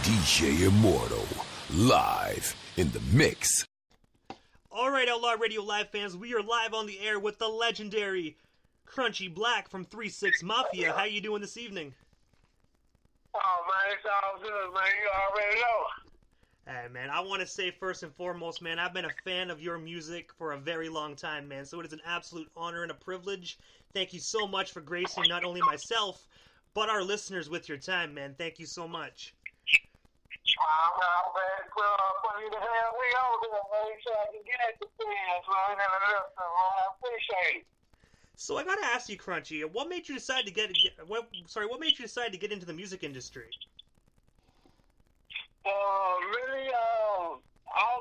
DJ Immortal, live in the mix. Alright, Outlaw Radio Live fans, we are live on the air with the legendary Crunchy Black from 3-6 Mafia. How you doing this evening? Oh, man, it's all good, man. You already know. Hey, man, I want to say first and foremost, man, I've been a fan of your music for a very long time, man, so it is an absolute honor and a privilege. Thank you so much for gracing not only myself, but our listeners with your time, man. Thank you so much. Man, put the hell we over there, man, so I can get at the fans, man, and I appreciate it. So I gotta ask you, Crunchy, what made you decide to what made you decide to get into the music industry? Really, all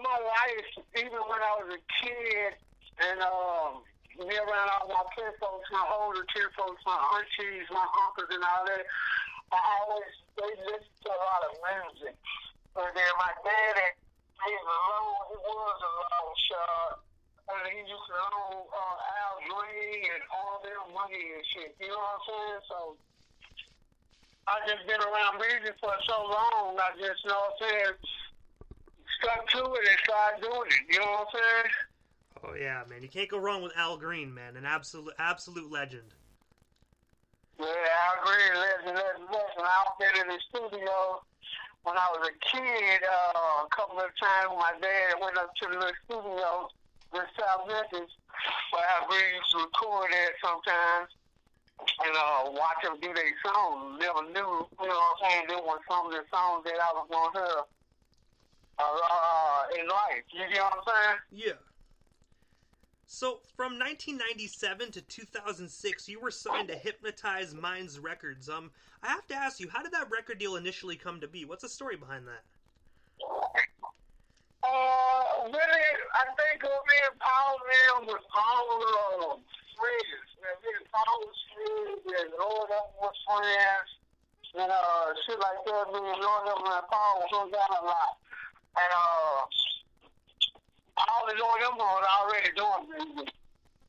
my life, even when I was a kid, and me around all my kinfolks, my older kinfolks, my aunties, my uncles, and all that, they listened to a lot of music. And then my daddy, he was a long shot, and he used to know Al Green and all their money and shit. You know what I'm saying? So I just been around music for so long. I just, you know what I'm saying, stuck to it and started doing it. You know what I'm saying? Oh yeah, man, you can't go wrong with Al Green, man, an absolute legend. Yeah, Al Green, legend. I was in the studio when I was a kid. A couple of times, my dad went up to the little studio in South Memphis, where Al Green used to record there sometimes, and watch them do their songs. Never knew, you know what I'm saying, they were some of the songs that I was going to hear in life. You know what I'm saying? Yeah. So, from 1997 to 2006, you were signed to Hypnotize Minds Records. I have to ask you, how did that record deal initially come to be? What's the story behind that? Really, I think me and Paul man was all friends. Me and Paul was friends, and Lord up was friends, and shit like that. Me and Lord up and Paul was hung out a lot. And Paul and Lord up was already doing music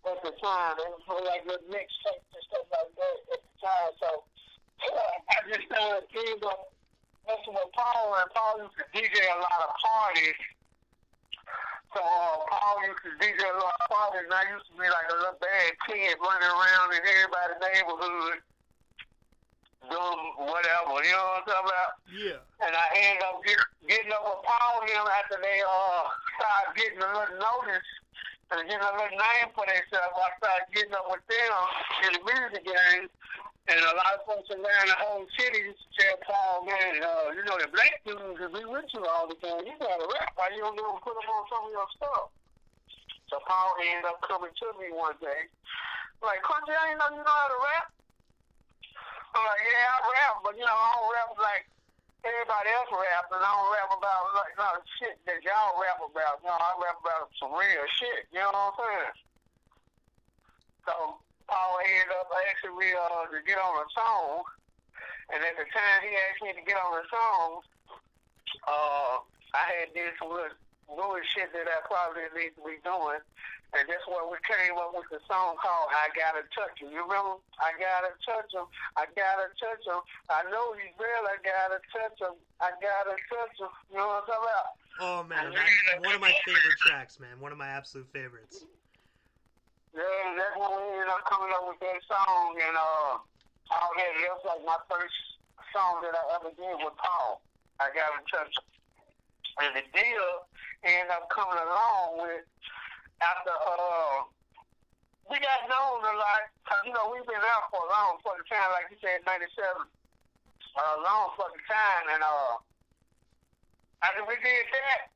at the time. It was like the mixtapes and stuff like that at the time. So I just started teaming up messing with Paul, and Paul used to DJ a lot of parties. So Paul used to DJ a lot of parties, and I used to be like a little bad kid running around in everybody's neighborhood doing whatever, you know what I'm talking about? Yeah. And I ended up getting up with Paul and him after they started getting a little notice and getting a little name for themselves. I started getting up with them in the music game. And a lot of folks around the whole city used to tell Paul, man, you know, the black dudes will be with you all the time. You gotta rap. Why you don't do put them on some of your stuff? So Paul ended up coming to me one day. Like, Crunchy, I ain't know you know how to rap. I'm like, yeah, I rap, but you know, I don't rap like everybody else rap, and I don't rap about like shit that y'all rap about. You know, I rap about some real shit. You know what I'm saying? So Paul ended up asking me to get on a song, and at the time he asked me to get on a song, I had did some little bullshit that I probably didn't need to be doing, and that's where we came up with the song called "I Gotta Touch Him." You remember? I gotta touch him, I gotta touch him. I know he's real, I gotta touch him, I gotta touch him. You know what I'm talking about? Oh man, that's one of my favorite tracks, man. One of my absolute favorites. Yeah, that's when we ended up coming up with that song, and all that. That was like my first song that I ever did with Paul. I Gotta Touch Him. And the deal ended up coming along with after we got known a lot, cause you know we've been out for a long fucking time, like you said, 97, a long fucking time, and after we did that,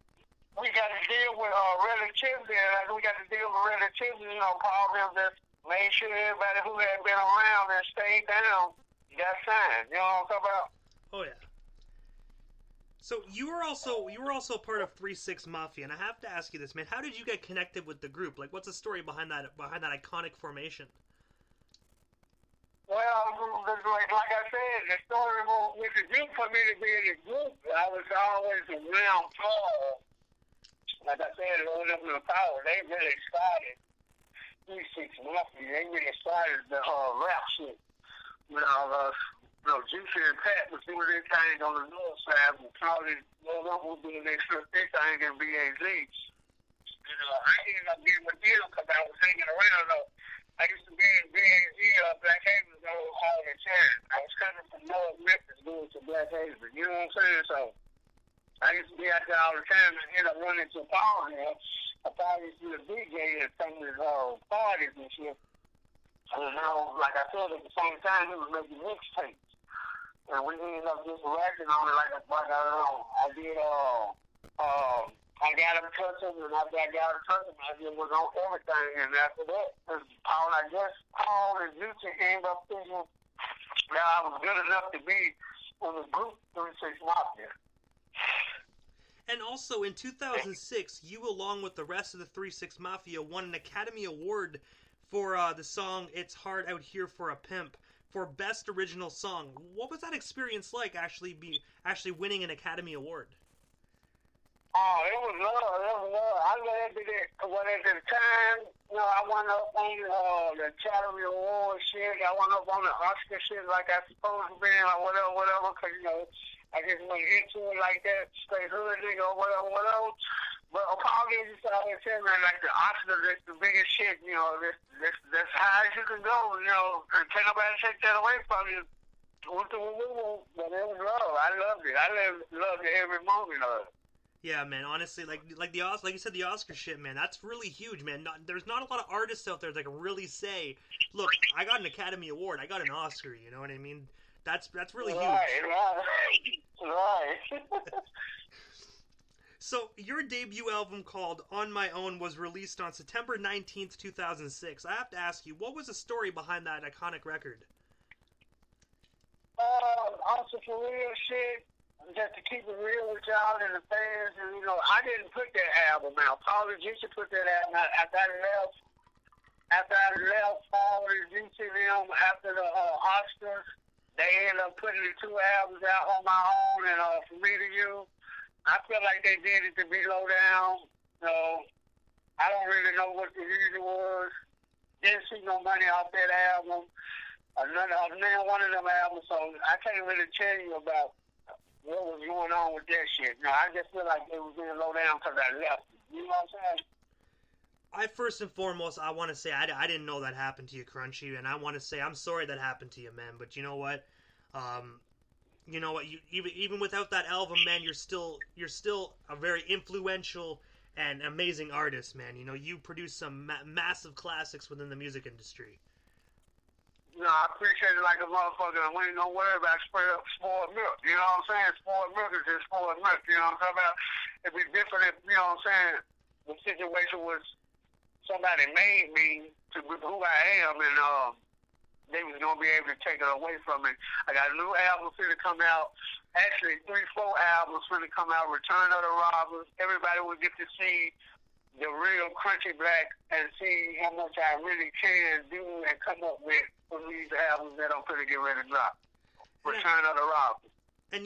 we got to deal with relativity, and after we got to deal with relativity, you know, Paul them just made sure everybody who had been around and stayed down got signed. You know what I'm talking about? Oh yeah. So you were also part of 3-6 Mafia, and I have to ask you this, man. How did you get connected with the group? Like, what's the story behind that iconic formation? Well, like I said, the story with the group for me to be in the group, I was always around Paul. Like I said, Lord up in the power, they really started 3-6 Mafia. They really started the rap shit with all us Juicy and Pat was doing their thing on the north side, and Charlie was doing their thing in BAZ. I ended up getting with them because I was hanging around. I used to be in BAZ, Black Haven all the time. I was coming from North Memphis going to Black Haven. You know what I'm saying? So I used to be out there all the time and end up running to Paul here. Paul used to be a DJ at some of his parties and shit. And like I said, at the same time, he was making mixtapes. And we ended up just rapping on it like I did, I got him touching, and after I got him touching, I just was on everything. And after that, Paul and Juicy ended up thinking that I was good enough to be in the group 36 Mafia. And also, in 2006, you, along with the rest of the 36 Mafia, won an Academy Award for the song It's Hard Out Here for a Pimp for Best Original Song. What was that experience like, actually winning an Academy Award? Oh, it was love. I loved it. But at the time, I went up on the Academy Award shit. I went up on the Oscar shit like I supposed to be, or whatever, because, I just went into it like that, straight hood nigga, or whatever. But Paul just started telling me, like, the Oscar, that's the biggest shit, that's high as you can go, and can't nobody take that away from you. But it was love. I loved it. I loved every moment of it. Yeah, man. Honestly, like you said, the Oscar shit, man. That's really huge, man. There's not a lot of artists out there that can really say, "Look, I got an Academy Award. I got an Oscar." You know what I mean? That's really huge. Right. So, your debut album called On My Own was released on September 19th, 2006. I have to ask you, what was the story behind that iconic record? Also for real shit, just to keep it real with y'all and the fans, and I didn't put that album out. Paul and Juicy put that album out after I left Paul and Juicy them after the Oscars. They ended up putting the 2 albums out on my own, and For Me to You. I feel like they did it to be low down. I don't really know what the reason was. Didn't see no money off that album. Another one of them albums, so I can't really tell you about what was going on with that shit. I just feel like they was being low down because I left. You know what I'm saying? First and foremost, I want to say I didn't know that happened to you, Crunchy, and I want to say I'm sorry that happened to you, man. But you know what? Even without that album, man, you're still a very influential and amazing artist, man. You produce some massive classics within the music industry. I appreciate it like a motherfucker. We ain't gonna worry about spoiled milk. You know what I'm saying? Spoiled milk is just spoiled milk. You know what I'm talking about? It'd be different if, you know what I'm saying, the situation was somebody made me to be who I am, and they was gonna be able to take it away from me. I got a new album finna come out. Actually, 3-4 albums finna come out. Return of the Robbers. Everybody will get to see the real Crunchy Black and see how much I really can do and come up with for these albums that I'm finna get ready to drop. Return of the Robbers. And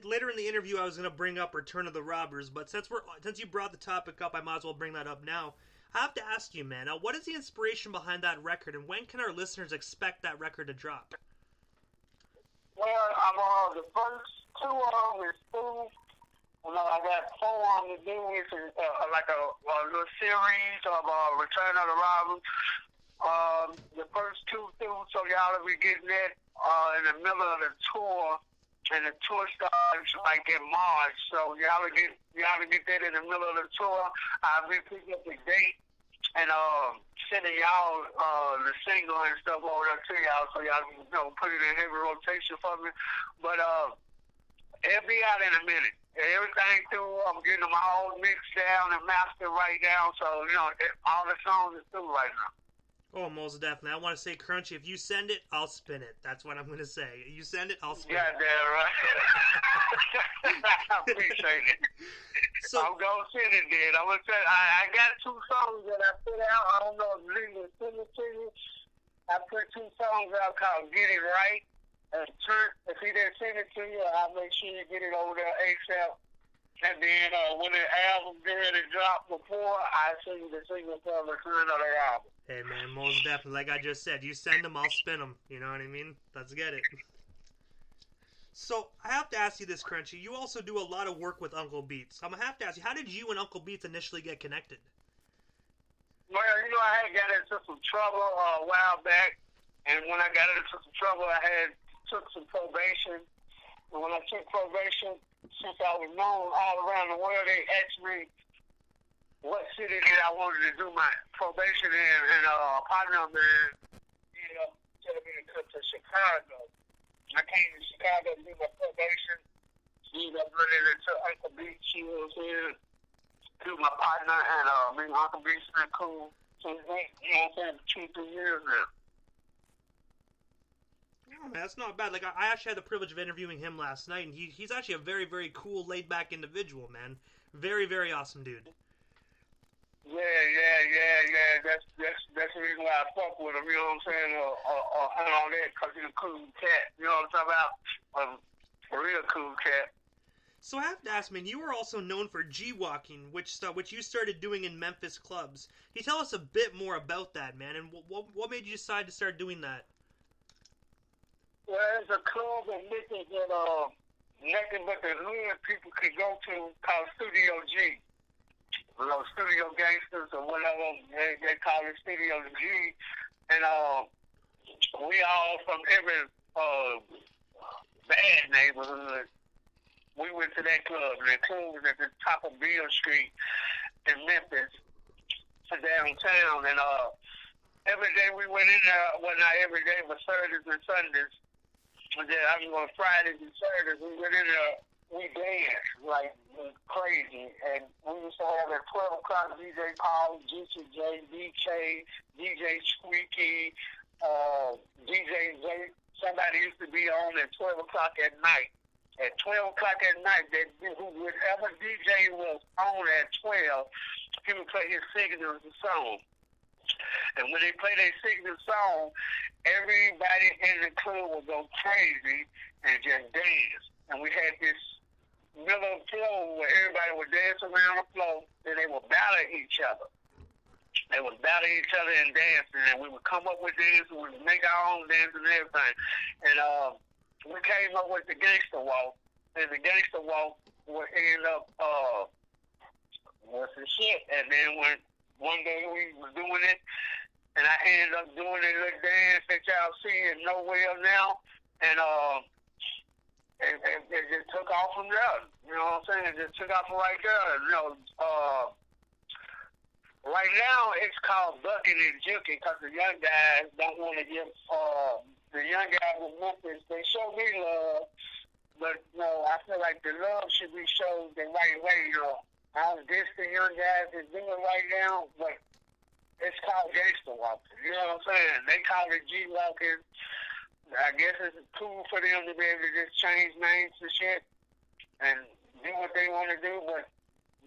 later in the interview, I was gonna bring up Return of the Robbers, but since you brought the topic up, I might as well bring that up now. I have to ask you, man, what is the inspiration behind that record, and when can our listeners expect that record to drop? Well, the first 2 of them is through. I got 4 on to do with like a little series of Return of the Robbers. The first 2 through, so y'all will be getting that in the middle of the tour, and the tour starts like in March. So y'all will get that in the middle of the tour. I'll be picking up the date and sending y'all the single and stuff over there to y'all, so y'all can put it in heavy rotation for me. But it'll be out in a minute. Everything through, I'm getting them all mixed down and mastered right now, so all the songs is through right now. Oh, most definitely. I want to say, Crunchy, if you send it, I'll spin it. That's what I'm going to say. You send it, I'll spin it. Yeah, right. I appreciate it. So, I'm going to send it, then. I'm going to say, I got 2 songs that I put out. I don't know if Lee will send it to you. I put 2 songs out called Get It Right. And Trent, if he didn't send it to you, I'll make sure you get it over there ASAP. And then when the album get ready to drop before, I send you the single for Return of the Album. Hey, man, most definitely. Like I just said, you send them, I'll spin them. You know what I mean? Let's get it. So I have to ask you this, Crunchy. You also do a lot of work with Uncle Beats. I'm gonna have to ask you, how did you and Uncle Beats initially get connected? Well, I had got into some trouble a while back, and when I got into some trouble, I had took some probation. And when I took probation, since I was known all around the world, they asked me what city that I wanted to do my probation in, and a partner of mine ended up telling me to come to Chicago. I came to Chicago to do my probation. He ended up running into Uncle Beach. He was here to my partner, and me and Uncle Beach been cool since then. I'm saying, 2-3 years now. Oh, man, that's not bad. Like, I actually had the privilege of interviewing him last night, and he's actually a very, very cool, laid-back individual, man. Very, very awesome dude. Yeah. That's the reason why I fuck with him, you know what I'm saying? And all that, because he's a cool cat. You know what I'm talking about? A real cool cat. So I have to ask, man, you were also known for G-walking, which you started doing in Memphis clubs. Can you tell us a bit more about that, man? And what made you decide to start doing that? Well, there's a club in Memphis that nothing but the hood people could go to called Studio G. Studio Gangsters or whatever they call it, Studio G. And we all from every bad neighborhood. We went to that club, and the club was at the top of Bill Street in Memphis, downtown. And every day we went in there, well, not every day, but Saturdays and Sundays. And then I mean, on Fridays and Saturdays, we went in there, we danced like crazy. And we used to have at 12 o'clock DJ Paul, GCJ, DJ Squeaky, DJ Zay. Somebody used to be on at 12 o'clock at night. At 12 o'clock at night, whoever DJ was on at 12, he would play his signature song. And when they play their signature song, everybody in the club would go crazy and just dance. And we had this middle floor where everybody would dance around the floor, and they would battle each other. They would battle each other and dance, and we would come up with dances, we would make our own dance and everything. And we came up with the gangster walk, and the gangster walk would end up was the shit. And then when one day we was doing it, and I ended up doing a little dance that y'all see in Nowhere now, and it just took off from there. You know what I'm saying? It just took off from right there. You know, right now it's called bucking and juking because the young guys don't want to give the young guys in Memphis, they show me love, but I feel like the love should be shown the right way. I don't diss the young guys that's doing it right now, but it's called gangster walking. You know what I'm saying? They call it G-walking. I guess it's cool for them to be able to just change names and shit and do what they want to do, but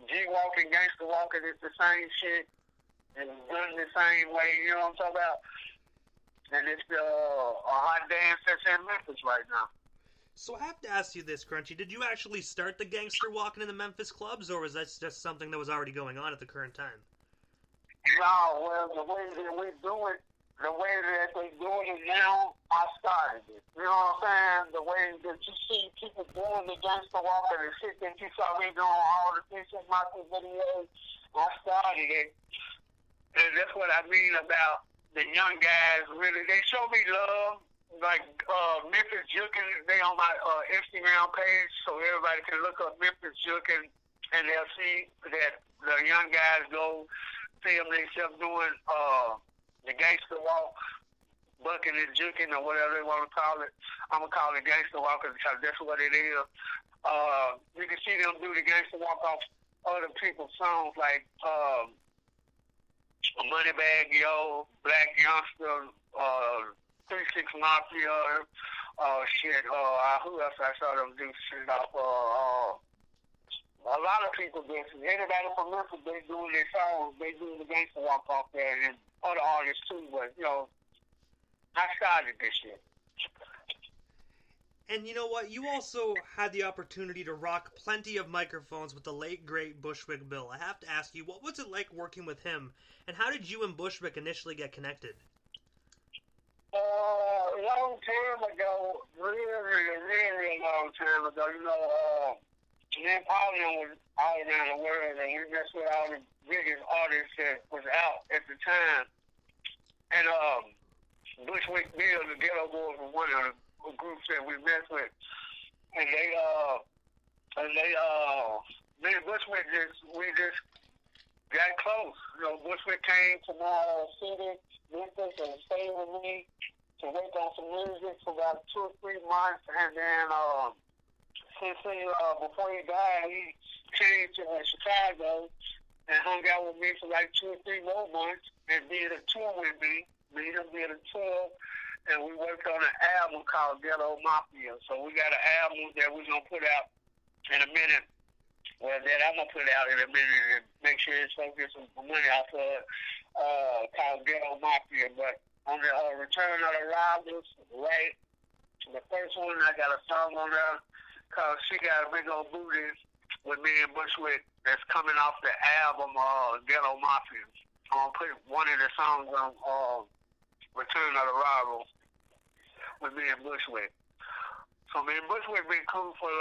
G-walking, gangster walking is the same shit and done the same way. You know what I'm talking about? And it's a hot dance that's in Memphis right now. So I have to ask you this, Crunchy. Did you actually start the gangster walking in the Memphis clubs, or was that just something that was already going on at the current time? No, well, the way that we do it, the way that they doing it now, I started it. You know what I'm saying? The way that you see people doing the gangster walking and shit that you saw me doing all the things in my videos, I started it. And that's what I mean about the young guys, really. They show me love. Like Memphis Jukin, they on my Instagram page, so everybody can look up Memphis Jukin, and they'll see that the young guys go film themselves doing the gangster walk, bucking and juking, or whatever they want to call it. I'm gonna call it gangster walk because that's what it is. You can see them do the gangster walk off other people's songs like Moneybag Yo, Black Youngster, 36 Mafia, shit, who else I saw them do shit off, a lot of people do. Anybody from Memphis, they doing their songs, they doing the gangster walk off there, and other artists too, but, I started this shit. And you know what? You also had the opportunity to rock plenty of microphones with the late, great Bushwick Bill. I have to ask you, what was it like working with him, and how did you and Bushwick initially get connected? A long time ago, really, long time ago. Me and Pauline was all around the world, and we messed with all the biggest artists that was out at the time. And Bushwick Bill, the Ghetto Boys, was one of the groups that we messed with. And me and Bushwick we just got close. Bushwick came to my city, Memphis, and stayed with me to work on some music for about 2 or 3 months. And then before he died, he came to Chicago and hung out with me for like 2 or 3 more months and did a tour with me. Me and him did a tour, and we worked on an album called Ghetto Mafia. So we got an album that we're going to put out in a minute. Well, that I'm going to put out in a minute and make sure it's going to get some money out of it, called Ghetto Mafia. But on the Return of the Robbers, right, the first one, I got a song on there called She Got a Big Old Booty with me and Bushwick that's coming off the album Ghetto Mafia. I'm going to put one of the songs on Return of the Robbers with me and Bushwick. So me and Bushwick been cool for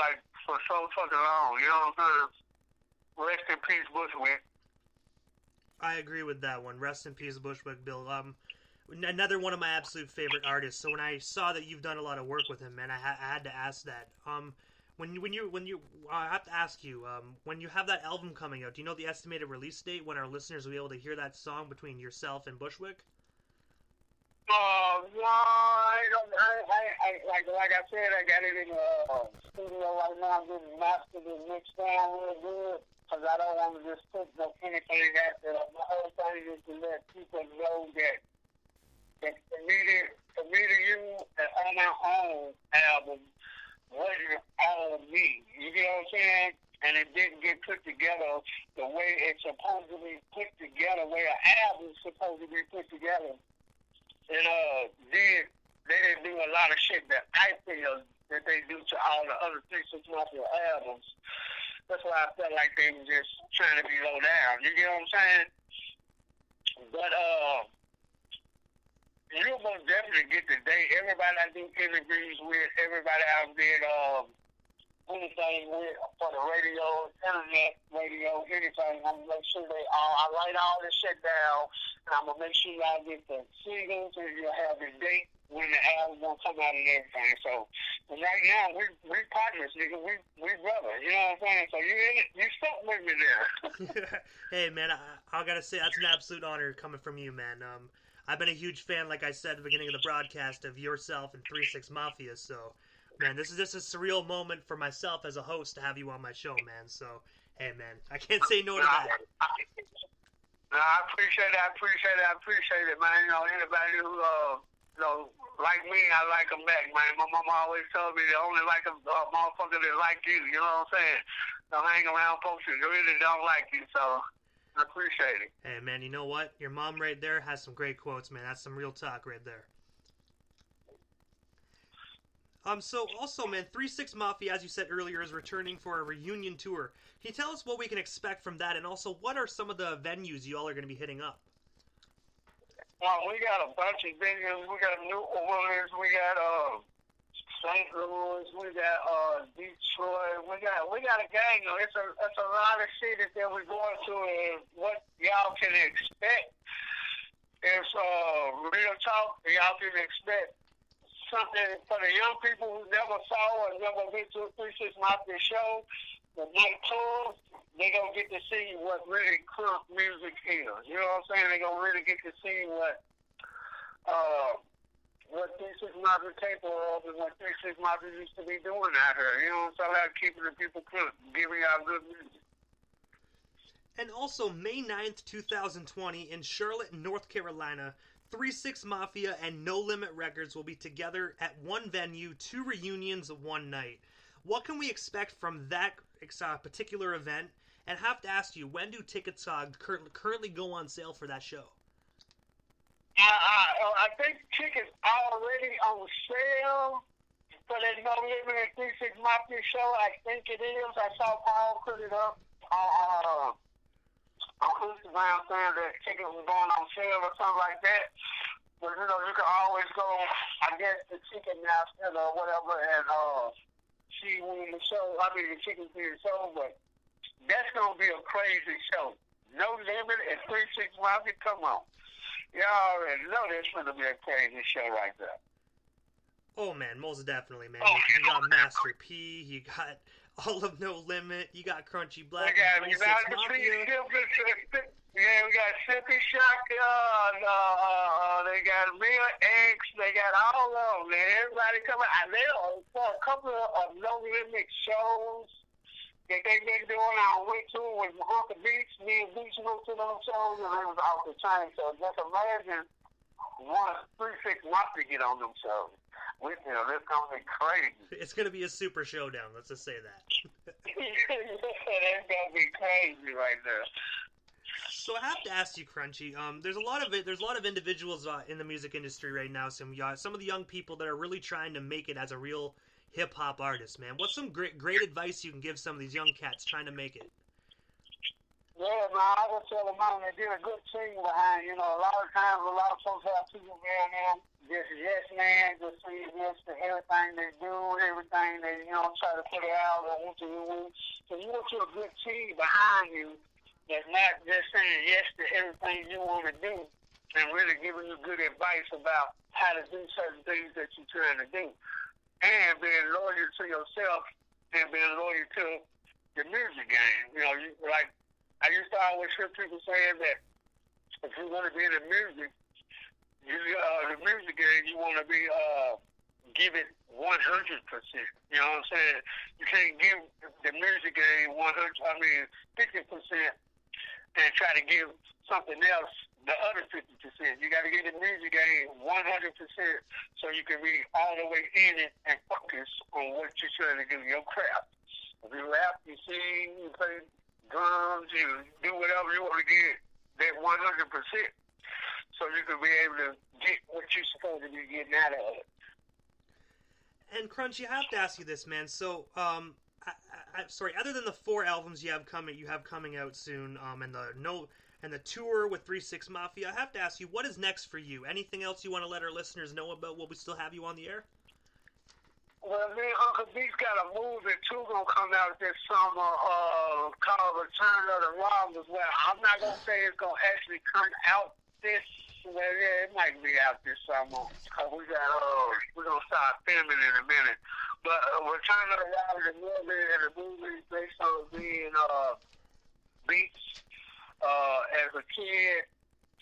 so fucking long, you know what I'm saying? Rest in peace, Bushwick. I agree with that one. Rest in peace, Bushwick Bill. Another one of my absolute favorite artists. So when I saw that you've done a lot of work with him, man, I had to ask that. I have to ask you, when you have that album coming out, do you know the estimated release date when our listeners will be able to hear that song between yourself and Bushwick? No, I don't. Like I said, I got it in the studio right now. I'm getting mastered and mixed down real good because I don't want to just put anything out there. The whole thing is to let people know that for me to use on my own album wasn't all me. You get what I'm saying? And it didn't get put together the way it's supposed to be put together, the way an album's supposed to be put together. And they didn't do a lot of shit that I feel that they do to all the other 3 6 Mafia albums. That's why I felt like they were just trying to be low down. You get what I'm saying? But you'll most definitely get the date. Everybody I do interviews with, everybody I did anything with for the radio, internet radio, anything. I'm gonna make sure I write all this shit down, and I'm gonna make sure y'all get the singles and you'll have the date when the album gonna come out and everything. So right now we partners, nigga. We brothers. You know what I'm saying? So you stuck with me there. Hey man, I gotta say that's an absolute honor coming from you, man. I've been a huge fan, like I said at the beginning of the broadcast, of yourself and 3 6 Mafia. So, man, this is just a surreal moment for myself as a host to have you on my show, man. So, hey, man, I can't say no to that. I appreciate it, man. Anybody who, like me, I like them back, man. My mama always told me they only like a motherfucker that like you. You know what I'm saying? Don't hang around folks that really don't like you, so I appreciate it. Hey, man, you know what? Your mom right there has some great quotes, man. That's some real talk right there. So also, man, 3 6 Mafia, as you said earlier, is returning for a reunion tour. Can you tell us what we can expect from that, and also what are some of the venues you all are going to be hitting up? Well, we got a bunch of venues. We got New Orleans. We got St. Louis. We got Detroit. We got a gang. It's a lot of cities that we're going to, and what y'all can expect is real talk. Y'all can expect something for the young people who never saw or never been to a 3 6 Mafia show. The night tours, they gonna get to see what really crunk music is. You know what I'm saying? They gonna really get to see what 3 6 Mafia capable of and what 3 6 Mafia used to be doing out here. You know what I'm saying? Like keeping the people crunk, giving y'all good music. And also, May 9th, 2020, in Charlotte, North Carolina, 3 6 Mafia and No Limit Records will be together at one venue, 2 reunions, 1 night. What can we expect from that particular event? And I have to ask you, when do tickets currently go on sale for that show? I think tickets already on sale for that No Limit 3 6 Mafia show. I think it is. I saw Paul put it up on Instagram saying that tickets were going on sale or something like that. But you can always go, I guess, the Ticketmaster or whatever, and see show. I mean, the chicken feed show, but that's gonna be a crazy show. No Limit and 3-6 Mafia. Come on, y'all already know that's gonna be a crazy show right there. Oh man, most definitely, man. You got Master P, you got all of No Limit, you got Crunchy Black, We got and 3-6 Mafia. Yeah, we got Sippy Shotgun, they got Real X, they got all of them, man. Everybody coming out there for a couple of No Limit shows that they been doing. I went to with Uncle Beach. Me and Beach went to those shows, and it was off the chain. So just imagine 3-6 Mafia get on them shows. With them, it's gonna be crazy. It's gonna be a super showdown. Let's just say that. That's gonna be crazy right there. So I have to ask you, Crunchy. There's a lot of individuals in the music industry right now. Some of the young people that are really trying to make it as a real hip hop artist. Man, what's some great advice you can give some of these young cats trying to make it? Yeah, man, I just tell them, man, they get a good team behind. You know, a lot of times, a lot of folks have people around them. Just yes, man, just saying yes to everything they do, everything they, try to put it out or interview. So you want you a good team behind you that's not just saying yes to everything you want to do and really giving you good advice about how to do certain things that you're trying to do. And being loyal to yourself and being loyal to the music game. Like, I used to always hear people saying that if you want to be in the music, the music game, you want to be give it 100%. You know what I'm saying? You can't give the music game 50% and try to give something else the other 50%. You got to give the music game 100% so you can be all the way in it and focus on what you're trying to do, your craft. If you rap, you sing, you play drums, you do whatever you want to get that 100%, so you can be able to get what you're supposed to be getting out of it. And Crunchy, I have to ask you this, man. So, sorry, other than the 4 albums you have coming out soon, and the tour with 3-6 Mafia, I have to ask you, what is next for you? Anything else you want to let our listeners know about? Will we still have you on the air? Well, me and Uncle B's got a movie too gonna come out this summer called Return of the Robbers. Well, I'm not gonna say it's gonna actually come out this. Well, yeah, it might be out this summer because we're gonna start filming in a minute. But Return of the Robbers and the movie based on being beats as a kid.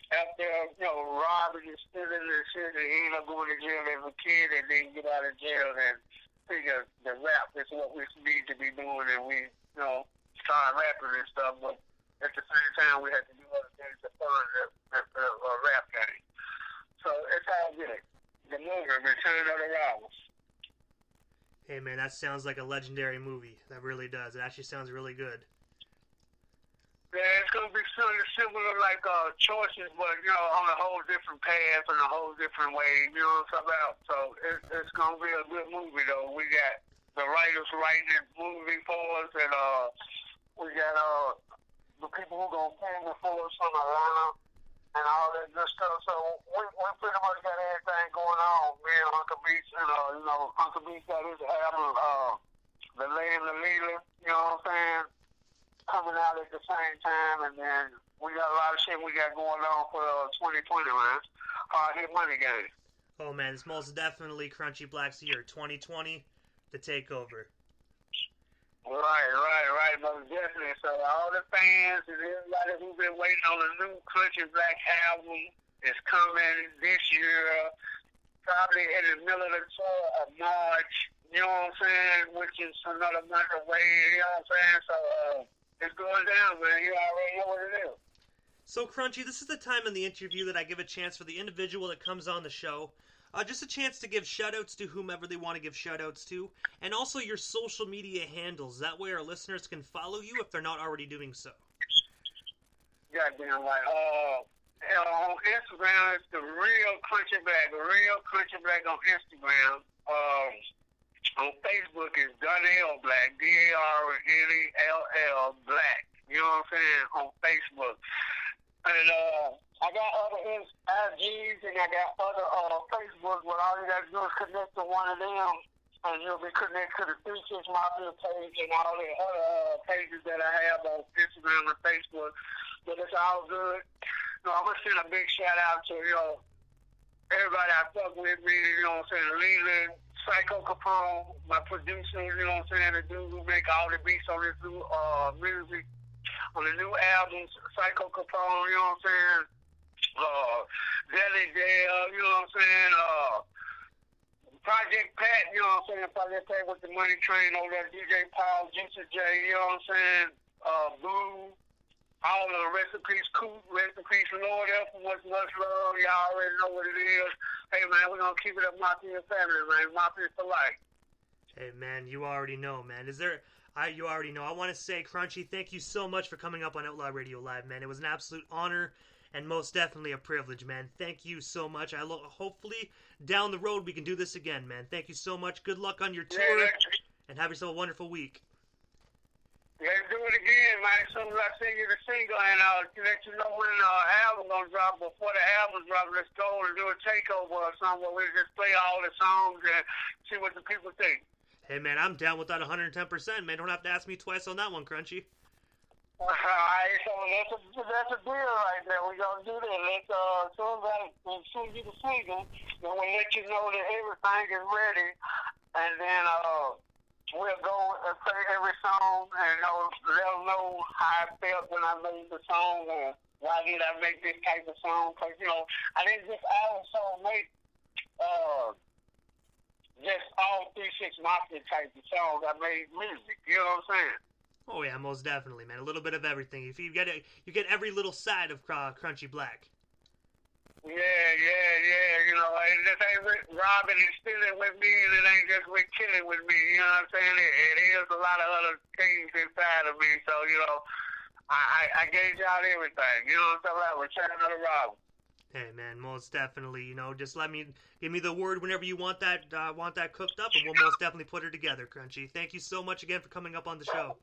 After, robbing and stealing and shit, and he ended up going to jail as a kid and then get out of jail and figure the rap is what we need to be doing, and we, start rapping and stuff, but at the same time we had to do other things to fund the rap game. So it's all good. The movie, Return of the Robbers. Hey man, that sounds like a legendary movie. That really does. It actually sounds really good. Yeah, it's gonna be something similar like Choices, but on a whole different path and a whole different way. You know what I'm talking about? So it's gonna be a good movie though. We got the writers writing the movie for us, and we got the people who gonna film it for us from Atlanta and all that good stuff. So we pretty much got everything going on. Me and Uncle Beach, and Uncle Beach got his album, The Lady and the Leader. You know what I'm saying? Coming out at the same time, and then we got a lot of shit we got going on for 2020, man. Hard hit money game. Oh man, it's most definitely Crunchy Black's year, 2020, the takeover. Right, most definitely. So all the fans and everybody who's been waiting on a new Crunchy Black album is coming this year, probably in the middle of the tour of March. You know what I'm saying? Which is another month away. You know what I'm saying? So. It's going down, man. You already know what it is. So, Crunchy, this is the time in the interview that I give a chance for the individual that comes on the show. Just a chance to give shout-outs to whomever they want to give shout-outs to. And also your social media handles. That way our listeners can follow you if they're not already doing so. Goddamn right. On Instagram, it's the Real Crunchy Black. The Real Crunchy Black on Instagram. On Facebook is Donnell Black, Darnell Black. You know what I'm saying? On Facebook. And I got other IGs and I got other Facebook, but all you got to do is connect to one of them And you'll be connected to the 36 Mafia page and all the other pages that I have on Instagram and Facebook. But it's all good. I'm going to send a big shout out to, everybody I fuck with me, what I'm saying, Leland, Psycho Capone, my producer, what I'm saying, the dude who make all the beats on this new music, on the new albums, Psycho Capone, what I'm saying, Deli Dale, what I'm saying, Project Pat, what I'm saying, Project Pat with the Money Train over there, DJ Paul, Ginger J, what I'm saying, Blue, all of the rest in peace, Coop, rest in peace, Lord F, much love, y'all already know what it is. Hey, man, we're going to keep it up Mafia family, man, Mafia for life. Hey, man, you already know, man. You already know. I want to say, Crunchy, thank you so much for coming up on Outlaw Radio Live, man. It was an absolute honor and most definitely a privilege, man. Thank you so much. Hopefully, down the road, we can do this again, man. Thank you so much. Good luck on your tour, and have yourself a wonderful week. Yeah, do it again, man. As soon as I send you the single, and to let you know when the album gonna drop, before the album drop, let's go and do a takeover or something where we just play all the songs and see what the people think. Hey, man, I'm down with that 110%, man. Don't have to ask me twice on that one, Crunchy. All right, so that's a deal right there. We're going to do that. As soon as I send you the single, then we'll let you know that everything is ready. And then we'll go and play every song and let them know how I felt when I made the song and why did I make this type of song. Because, I didn't just also make just all 36 Mafia type of songs. I made music, you know what I'm saying? Oh yeah, most definitely, man. A little bit of everything. If you get every little side of Crunchy Black. Yeah. It just ain't with robbing and stealing with me, and it ain't just with killing with me. You know what I'm saying? It is a lot of other things inside of me. So I gave y'all everything. You know what I'm talking about? We're trying to rob. Hey man, most definitely. Just give me the word whenever you want that cooked up, and we'll most definitely put her together, Crunchy. Thank you so much again for coming up on the show.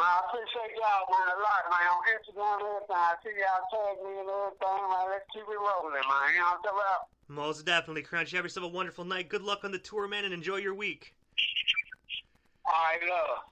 I appreciate y'all, man, a lot, man, on Instagram and everything. I see y'all tag me and everything, man. Let's keep it rolling, man. You know what I'm talking about? Most definitely, Crunchy. Have yourself a wonderful night. Good luck on the tour, man, and enjoy your week. All right, love.